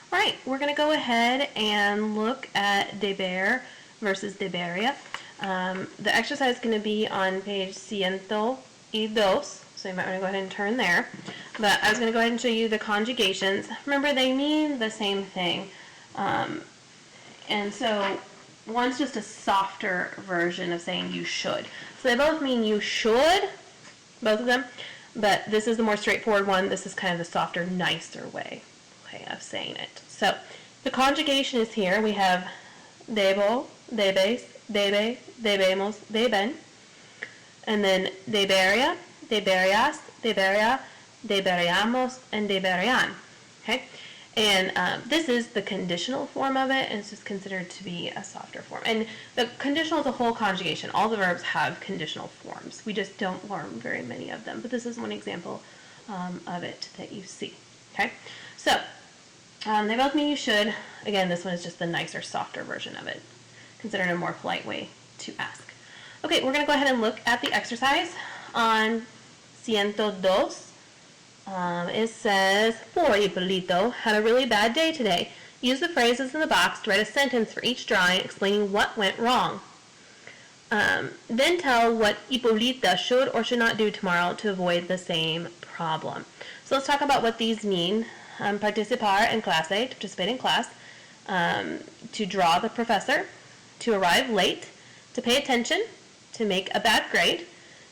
All right, we're going to go ahead and look at deber versus deberia. The exercise is going to be on page 102, so you might want to go ahead and turn there. But I was going to go ahead and show you the conjugations. Remember, they mean the same thing. And so one's just a softer version of saying you should. So they both mean you should, both of them, but this is the more straightforward one. This is kind of the softer, nicer way of saying it. So the conjugation is here. We have debo, debes, debe, debemos, deben, and then deberia, deberias, deberia, deberiamos, and deberian. Okay, and this is the conditional form of it, and it's just considered to be a softer form. And the conditional is a whole conjugation. All the verbs have conditional forms. We just don't learn very many of them, but this is one example of it that you see. Okay, so they both mean you should. Again, this one is just the nicer, softer version of it, considered a more polite way to ask. Okay, we're going to go ahead and look at the exercise on 102. It says, poor Ippolito had a really bad day today. Use the phrases in the box to write a sentence for each drawing explaining what went wrong. Then tell what Ippolita should or should not do tomorrow to avoid the same problem. So let's talk about what these mean. Participar en clase, to participate in class, to draw the professor, to arrive late, to pay attention, to make a bad grade,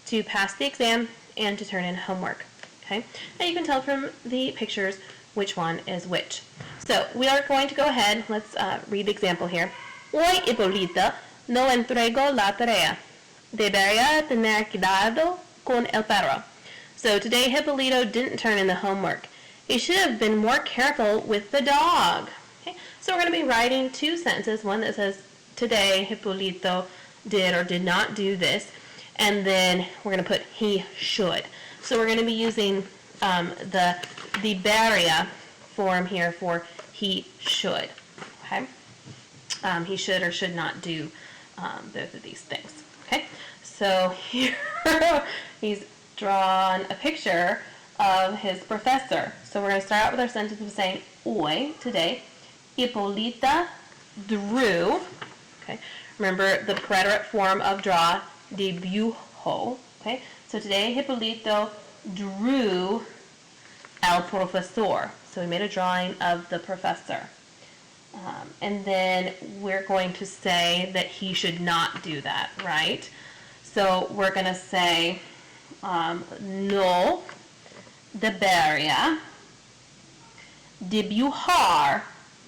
to pass the exam, and to turn in homework. Okay, and you can tell from the pictures which one is which. So we are going to go ahead, let's read the example here. Hoy Hipólita no entregó la tarea. Debería tener cuidado con el perro. So today Hipólito didn't turn in the homework. He should have been more careful with the dog. Okay, so we're going to be writing two sentences, one that says today Hipólito did or did not do this, and then we're going to put he should. So we're going to be using the deberia form here for he should. Okay, he should or should not do both of these things. Okay, so here he's drawn a picture of his professor. So we're going to start out with our sentence of saying hoy, today, Hipólita drew. Okay, remember the preterite form of draw, dibujó. Okay, so today Hipólito drew el profesor. So we made a drawing of the professor. And then we're going to say that he should not do that, right? So we're going to say no debería dibujar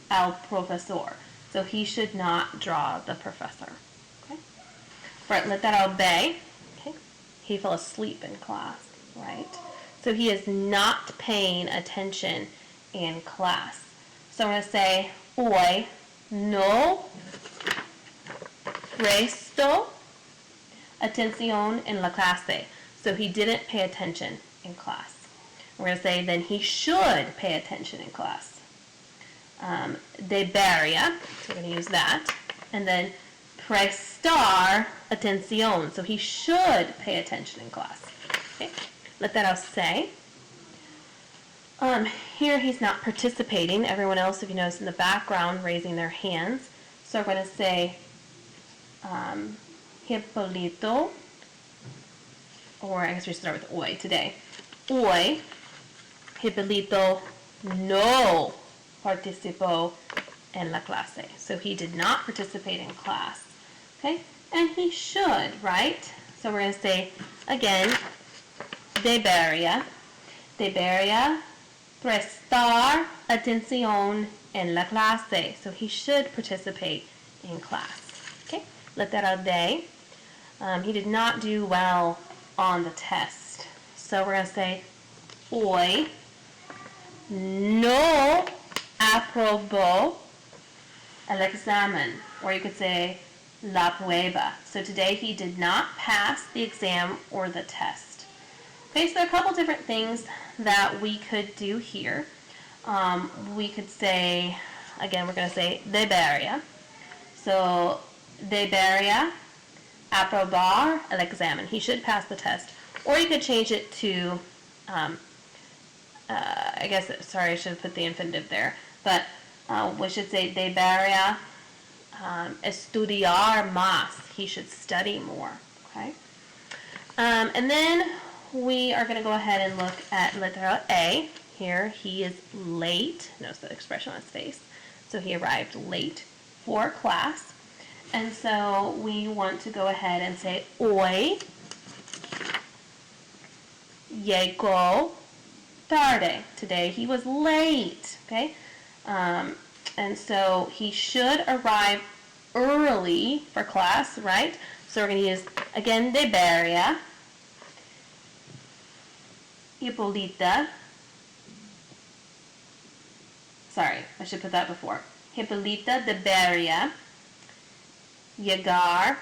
al profesor. So he should not draw the professor. Okay. Right, let that obey. Okay. He fell asleep in class, right? So he is not paying attention in class. So I'm going to say hoy no prestó atención en la clase. So he didn't pay attention in class. We're going to say then he should pay attention in class. Debería, so we're going to use that. And then prestar atención, so he should pay attention in class. Okay, let that out say. Here he's not participating. Everyone else, if you notice in the background, raising their hands. So we're going to say Hipólito, or I guess we start with hoy today. Hoy, Hipólito no participó en la clase. So he did not participate in class. Okay? And he should, right? So we're going to say, again, debería prestar atención en la clase. So he should participate in class. Okay? Let that out day. He did not do well on the test. So we're going to say, hoy no aprobó el examen, or you could say la prueba. So today he did not pass the exam or the test. Okay, so there are a couple different things that we could do here. We could say, again, we're going to say debería. So debería aprobar el examen. He should pass the test. Or you could change it to I guess, sorry, I should have put the infinitive there, but We should say debería estudiar más. He should study more. Okay. And then we are going to go ahead and look at letra A. Here, he is late. Notice the expression on his face. So he arrived late for class. And so we want to go ahead and say hoy llegó tarde. Today he was late. Okay. And so he should arrive early for class, right? So we're going to use, again, debería. Hipólita. Sorry, I should put that before. Hipólita debería llegar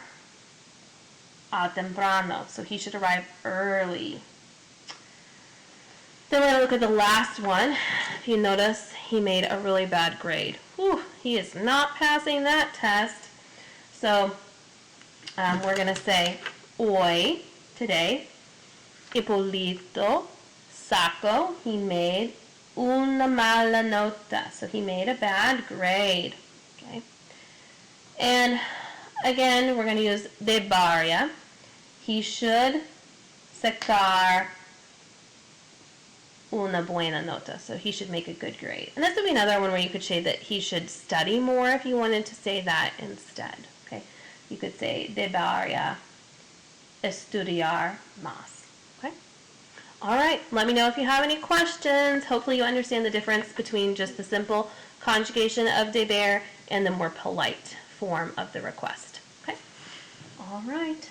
a temprano. So he should arrive early. Then we're going to look at the last one. If you notice, he made a really bad grade. Whew, he is not passing that test. So we're going to say hoy, today, Hipólito sacó, he made una mala nota. So he made a bad grade. Okay. And again, we're going to use debería. He should sacar una buena nota. So he should make a good grade. And this would be another one where you could say that he should study more if you wanted to say that instead. Okay. You could say debería estudiar más. Okay. All right. Let me know if you have any questions. Hopefully you understand the difference between just the simple conjugation of deber and the more polite form of the request. Okay. All right.